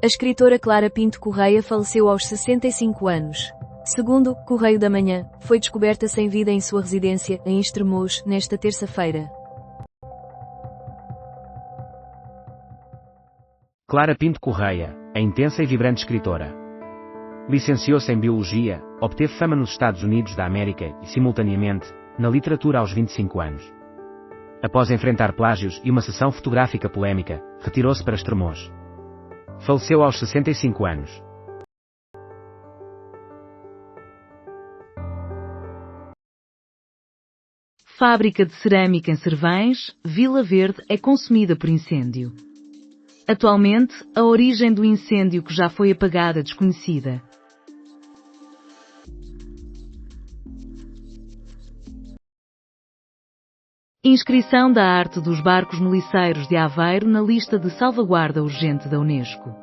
A escritora Clara Pinto Correia faleceu aos 65 anos. Segundo Correio da Manhã, foi descoberta sem vida em sua residência, em Estremoz, nesta terça-feira. Clara Pinto Correia, a intensa e vibrante escritora. Licenciou-se em Biologia, obteve fama nos Estados Unidos da América e, simultaneamente, na literatura aos 25 anos. Após enfrentar plágios e uma sessão fotográfica polémica, retirou-se para Estremoz. Faleceu aos 65 anos. Fábrica de cerâmica em Servães, Vila Verde, é consumida por incêndio. Atualmente, a origem do incêndio que já foi apagada é desconhecida. Inscrição da arte dos barcos meliceiros de Aveiro na lista de salvaguarda urgente da Unesco.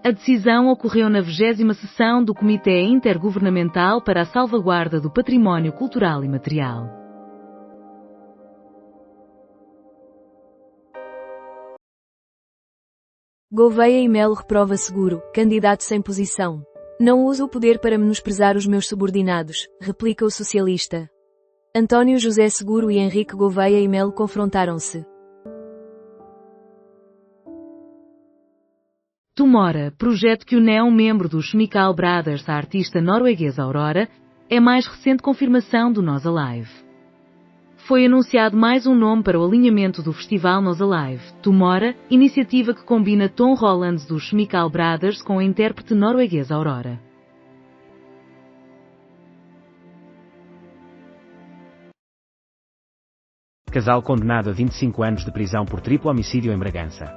A decisão ocorreu na 20ª sessão do Comitê Intergovernamental para a Salvaguarda do Património Cultural e Material. Gouveia e Melo reprova Seguro, candidato sem posição. Não uso o poder para menosprezar os meus subordinados, replica o socialista. António José Seguro e Henrique Gouveia e Melo confrontaram-se. Tomorra, projeto que une um membro dos Chemical Brothers à artista norueguesa Aurora, é a mais recente confirmação do Nós Alive. Foi anunciado mais um nome para o alinhamento do festival Nós Alive, Tomorra, iniciativa que combina Tom Holland dos Chemical Brothers com a intérprete norueguesa Aurora. Casal condenado a 25 anos de prisão por triplo homicídio em Bragança.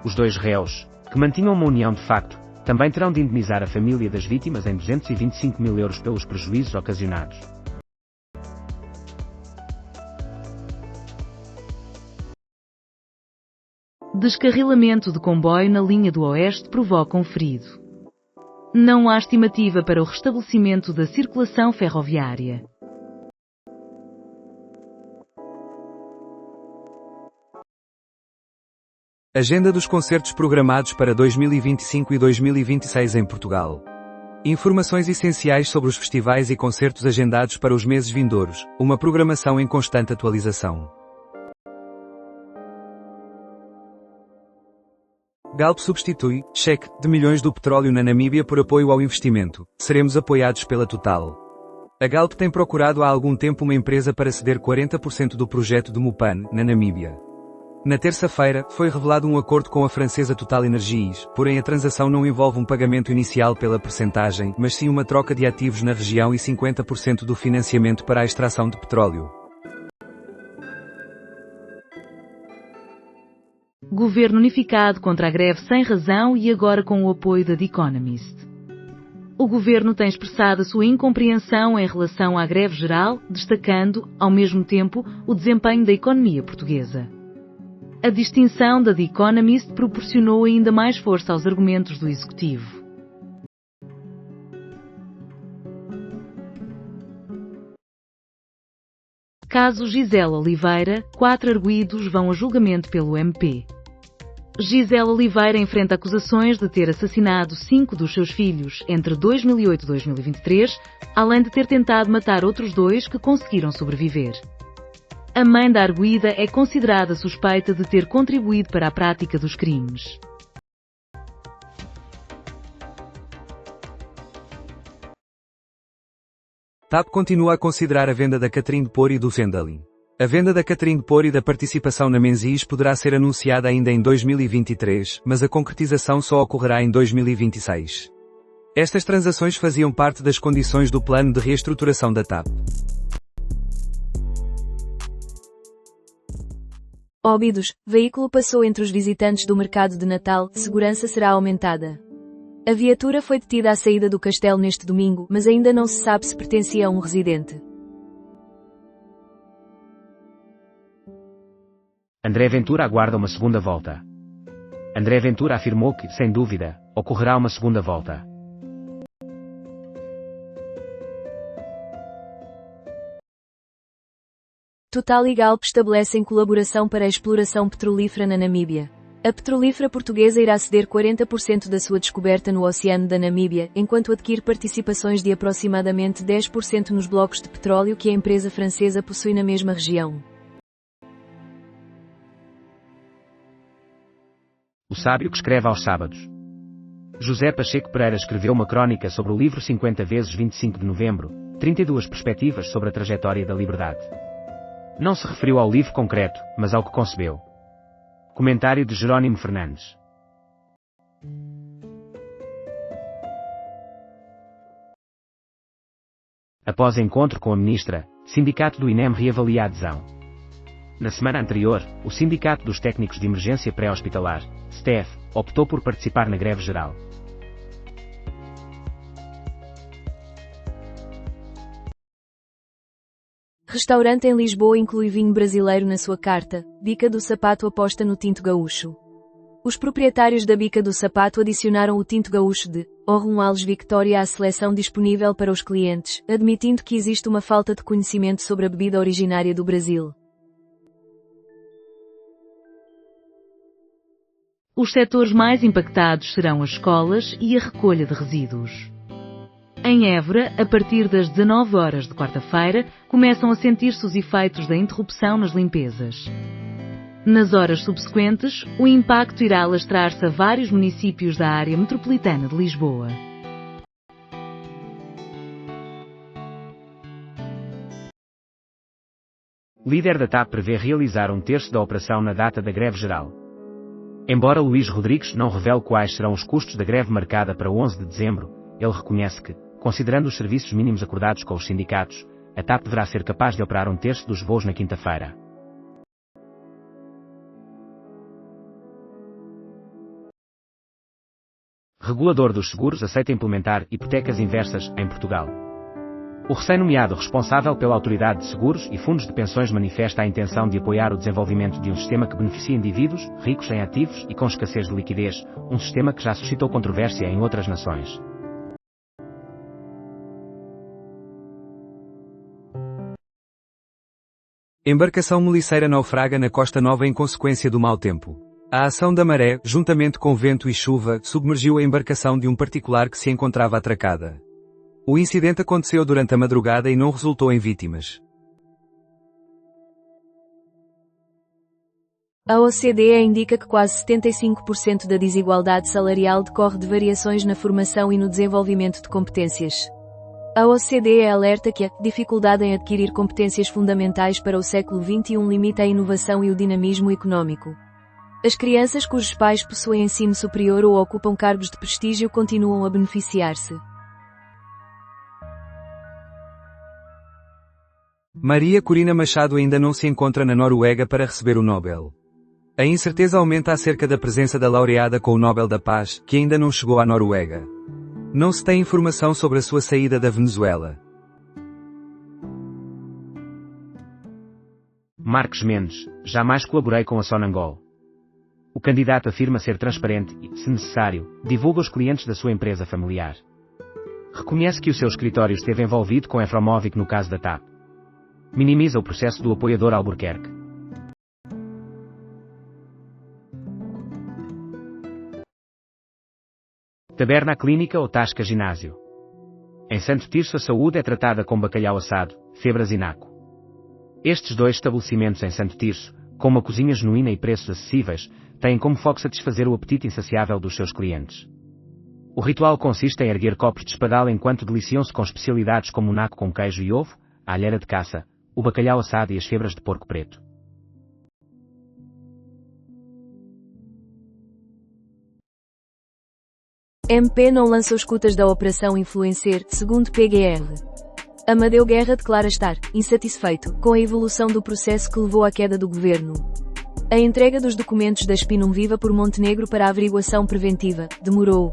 Os dois réus, que mantinham uma união de facto, também terão de indenizar a família das vítimas em 225 mil euros pelos prejuízos ocasionados. Descarrilamento de comboio na linha do Oeste provoca um ferido. Não há estimativa para o restabelecimento da circulação ferroviária. Agenda dos concertos programados para 2025 e 2026 em Portugal. Informações essenciais sobre os festivais e concertos agendados para os meses vindouros, uma programação em constante atualização. Galp substitui cheque de milhões do petróleo na Namíbia por apoio ao investimento. Seremos apoiados pela Total. A Galp tem procurado há algum tempo uma empresa para ceder 40% do projeto de Mupan, na Namíbia. Na terça-feira, foi revelado um acordo com a francesa Total Energies, porém a transação não envolve um pagamento inicial pela percentagem, mas sim uma troca de ativos na região e 50% do financiamento para a extração de petróleo. Governo unificado contra a greve sem razão e agora com o apoio da The Economist. O governo tem expressado a sua incompreensão em relação à greve geral, destacando, ao mesmo tempo, o desempenho da economia portuguesa. A distinção da The Economist proporcionou ainda mais força aos argumentos do Executivo. Caso Gisela Oliveira, 4 arguidos vão a julgamento pelo MP. Gisela Oliveira enfrenta acusações de ter assassinado 5 dos seus filhos entre 2008 e 2023, além de ter tentado matar outros 2 que conseguiram sobreviver. A mãe da arguida é considerada suspeita de ter contribuído para a prática dos crimes. TAP continua a considerar a venda da Catherine de Por e do Zendaling. A venda da Catherine de Por e da participação na Menzies poderá ser anunciada ainda em 2023, mas a concretização só ocorrerá em 2026. Estas transações faziam parte das condições do plano de reestruturação da TAP. Óbidos, veículo passou entre os visitantes do mercado de Natal, segurança será aumentada. A viatura foi detida à saída do castelo neste domingo, mas ainda não se sabe se pertencia a um residente. André Ventura aguarda uma segunda volta. André Ventura afirmou que, sem dúvida, ocorrerá uma segunda volta. Total e Galp estabelecem colaboração para a exploração petrolífera na Namíbia. A petrolífera portuguesa irá ceder 40% da sua descoberta no oceano da Namíbia, enquanto adquire participações de aproximadamente 10% nos blocos de petróleo que a empresa francesa possui na mesma região. O sábio que escreve aos sábados. José Pacheco Pereira escreveu uma crônica sobre o livro 50 vezes 25 de novembro, 32 perspectivas sobre a trajetória da liberdade. Não se referiu ao livro concreto, mas ao que concebeu. Comentário de Jerónimo Fernandes. Após encontro com a ministra, sindicato do INEM reavalia a adesão. Na semana anterior, o Sindicato dos Técnicos de Emergência Pré-Hospitalar, STEF, optou por participar na greve geral. Restaurante em Lisboa inclui vinho brasileiro na sua carta. Bica do Sapato aposta no tinto gaúcho. Os proprietários da Bica do Sapato adicionaram o tinto gaúcho de Orluales Victoria à seleção disponível para os clientes, admitindo que existe uma falta de conhecimento sobre a bebida originária do Brasil. Os setores mais impactados serão as escolas e a recolha de resíduos. Em Évora, a partir das 19 horas de quarta-feira, começam a sentir-se os efeitos da interrupção nas limpezas. Nas horas subsequentes, o impacto irá alastrar-se a vários municípios da área metropolitana de Lisboa. Líder da TAP prevê realizar 1/3 da operação na data da greve geral. Embora Luís Rodrigues não revele quais serão os custos da greve marcada para 11 de dezembro, ele reconhece que, considerando os serviços mínimos acordados com os sindicatos, a TAP deverá ser capaz de operar 1/3 dos voos na quinta-feira. Regulador dos seguros aceita implementar hipotecas inversas em Portugal. O recém-nomeado responsável pela Autoridade de Seguros e Fundos de Pensões manifesta a intenção de apoiar o desenvolvimento de um sistema que beneficie indivíduos, ricos em ativos e com escassez de liquidez, um sistema que já suscitou controvérsia em outras nações. Embarcação meliceira naufraga na Costa Nova em consequência do mau tempo. A ação da maré, juntamente com vento e chuva, submergiu a embarcação de um particular que se encontrava atracada. O incidente aconteceu durante a madrugada e não resultou em vítimas. A OCDE indica que quase 75% da desigualdade salarial decorre de variações na formação e no desenvolvimento de competências. A OCDE alerta que a dificuldade em adquirir competências fundamentais para o século XXI limita a inovação e o dinamismo econômico. As crianças cujos pais possuem ensino superior ou ocupam cargos de prestígio continuam a beneficiar-se. Maria Corina Machado ainda não se encontra na Noruega para receber o Nobel. A incerteza aumenta acerca da presença da laureada com o Nobel da Paz, que ainda não chegou à Noruega. Não se tem informação sobre a sua saída da Venezuela. Marques Mendes, jamais colaborei com a Sonangol. O candidato afirma ser transparente e, se necessário, divulga os clientes da sua empresa familiar. Reconhece que o seu escritório esteve envolvido com Efromovic no caso da TAP. Minimiza o processo do apoiador Albuquerque. Taberna Clínica ou Tasca Ginásio. Em Santo Tirso a saúde é tratada com bacalhau assado, febras e naco. Estes dois estabelecimentos em Santo Tirso, com uma cozinha genuína e preços acessíveis, têm como foco satisfazer o apetite insaciável dos seus clientes. O ritual consiste em erguer copos de espadal enquanto deliciam-se com especialidades como o naco com queijo e ovo, a alheira de caça, o bacalhau assado e as febras de porco preto. MP não lança os escutas da Operação Influencer, segundo PGR. Amadeu Guerra declara estar insatisfeito com a evolução do processo que levou à queda do governo. A entrega dos documentos da Spinum Viva por Montenegro para a averiguação preventiva demorou.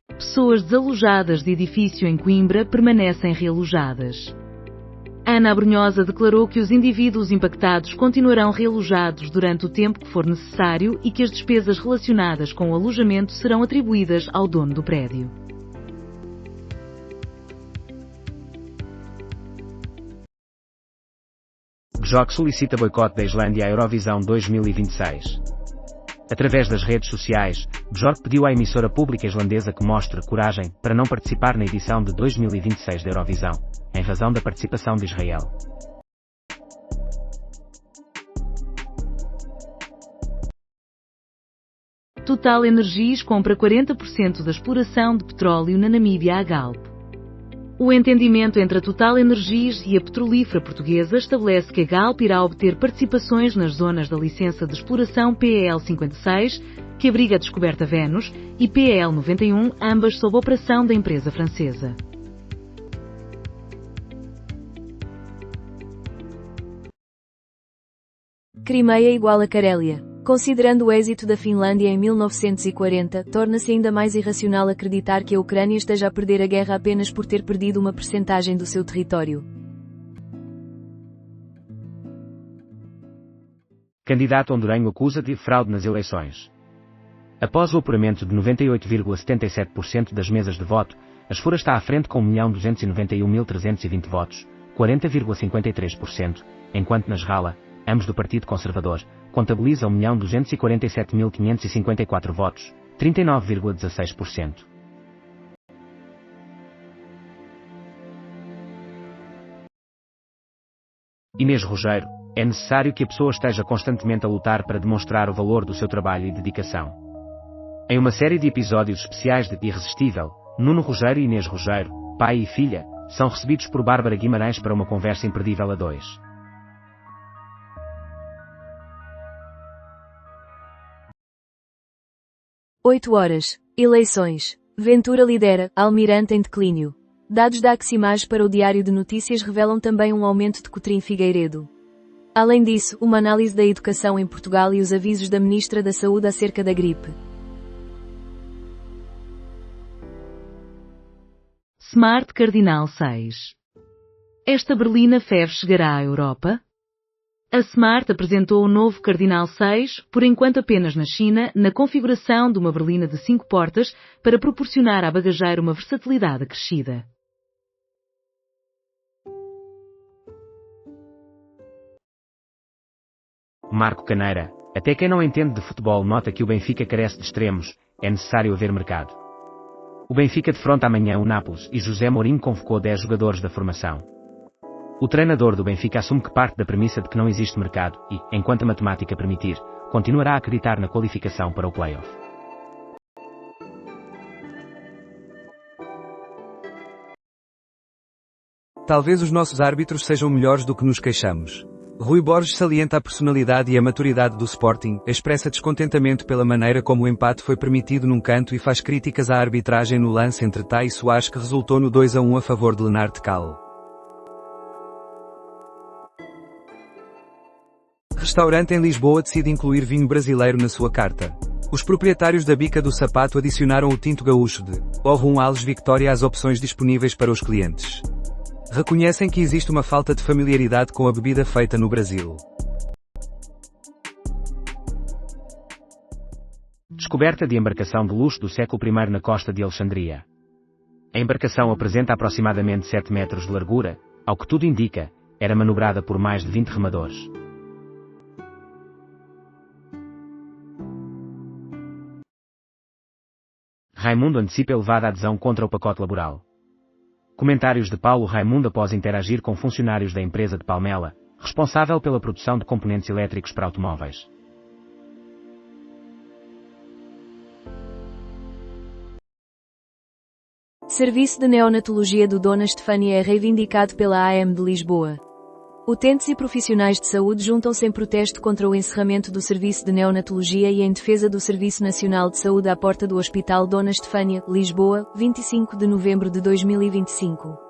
Pessoas desalojadas de edifício em Coimbra permanecem realojadas. Ana Abrunhosa declarou que os indivíduos impactados continuarão realojados durante o tempo que for necessário e que as despesas relacionadas com o alojamento serão atribuídas ao dono do prédio. Björk solicita boicote da Islândia à Eurovisão 2026. Através das redes sociais, Björk pediu à emissora pública islandesa que mostre coragem para não participar na edição de 2026 da Eurovisão, em razão da participação de Israel. Total Energies compra 40% da exploração de petróleo na Namíbia à Galp. O entendimento entre a Total Energies e a petrolífera portuguesa estabelece que a Galp irá obter participações nas zonas da licença de exploração PEL 56, que abriga a descoberta Vênus, e PEL 91, ambas sob operação da empresa francesa. Crimeia igual a Carélia. Considerando o êxito da Finlândia em 1940, torna-se ainda mais irracional acreditar que a Ucrânia esteja a perder a guerra apenas por ter perdido uma percentagem do seu território. Candidato hondurenho acusa de fraude nas eleições. Após o apuramento de 98,77% das mesas de voto, a Esfura está à frente com 1.291.320 votos, 40,53%, enquanto nas Rala, ambos do Partido Conservador, contabilizam 1.247.554 votos, 39,16%. Inês Rogério, é necessário que a pessoa esteja constantemente a lutar para demonstrar o valor do seu trabalho e dedicação. Em uma série de episódios especiais de Irresistível, Nuno Rogério e Inês Rogério, pai e filha, são recebidos por Bárbara Guimarães para uma conversa imperdível a dois. Oito horas. Eleições. Ventura lidera, Almirante em declínio. Dados da Aximage para o Diário de Notícias revelam também um aumento de Cotrim Figueiredo. Além disso, uma análise da educação em Portugal e os avisos da Ministra da Saúde acerca da gripe. Smart Cardinal 6. Esta berlina FEV chegará à Europa? A Smart apresentou o novo Cardinal 6, por enquanto apenas na China, na configuração de uma berlina de 5 portas, para proporcionar à bagageira uma versatilidade acrescida. Marco Caneira, até quem não entende de futebol nota que o Benfica carece de extremos, é necessário haver mercado. O Benfica defronta amanhã o Nápoles e José Mourinho convocou 10 jogadores da formação. O treinador do Benfica assume que parte da premissa de que não existe mercado e, enquanto a matemática permitir, continuará a acreditar na qualificação para o play-off. Talvez os nossos árbitros sejam melhores do que nos queixamos. Rui Borges salienta a personalidade e a maturidade do Sporting, expressa descontentamento pela maneira como o empate foi permitido num canto e faz críticas à arbitragem no lance entre Tai e Soares que resultou no 2-1 a favor de Lennart Kahl. Restaurante em Lisboa decide incluir vinho brasileiro na sua carta. Os proprietários da Bica do Sapato adicionaram o tinto gaúcho de Ovo Alves Victoria às opções disponíveis para os clientes. Reconhecem que existe uma falta de familiaridade com a bebida feita no Brasil. Descoberta de embarcação de luxo do século I na costa de Alexandria. A embarcação apresenta aproximadamente 7 metros de largura, ao que tudo indica, era manobrada por mais de 20 remadores. Raimundo antecipa elevada adesão contra o pacote laboral. Comentários de Paulo Raimundo após interagir com funcionários da empresa de Palmela, responsável pela produção de componentes elétricos para automóveis. Serviço de neonatologia do Dona Estefânia é reivindicado pela AM de Lisboa. Utentes e profissionais de saúde juntam-se em protesto contra o encerramento do serviço de neonatologia e em defesa do Serviço Nacional de Saúde à porta do Hospital Dona Estefânia, Lisboa, 25 de novembro de 2025.